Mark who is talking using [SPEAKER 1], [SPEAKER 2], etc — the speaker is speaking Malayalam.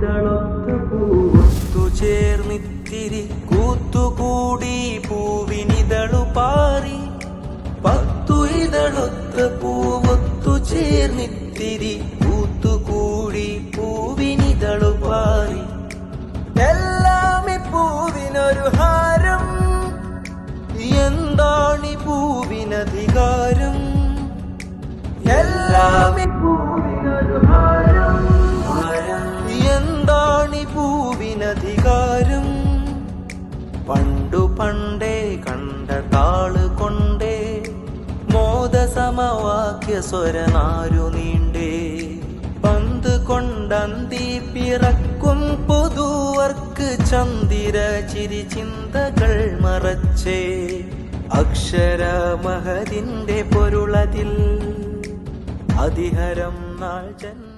[SPEAKER 1] ഇതളൊത്തു പൂവൊത്തു ചേർന്നിത്തിരി കൂത്തുകൂടി പൂവിനിതളു പാറി. 10 ഇതളൊത്ത പൂവൊത്തു ചേർന്നിത്തിരി കൂത്തുകൂടി പൂവിനിതളു പാറി. എല്ലാം ഈ പൂവിനൊരു ഹാരം, എന്താണി പൂവിനധികാരം? എല്ലാം ഈ പൂവിനൊരു ഹാരം, എന്താണി പൂവിനധികാരം? പണ്ടു പണ്ടേ കണ്ട താള് കൊണ്ടേ മോദസമവാക്യ സ്വരനാരു നീണ്ടേ. പന്ത് കൊണ്ടന്തി പിറക്കും പുതുവർക്ക് ചന്ദിര ചിരി ചിന്തകൾ മറച്ചേ. അക്ഷരമഹതിന്റെ പൊരുളതിൽ അതിഹരം നാൾ ജന്മ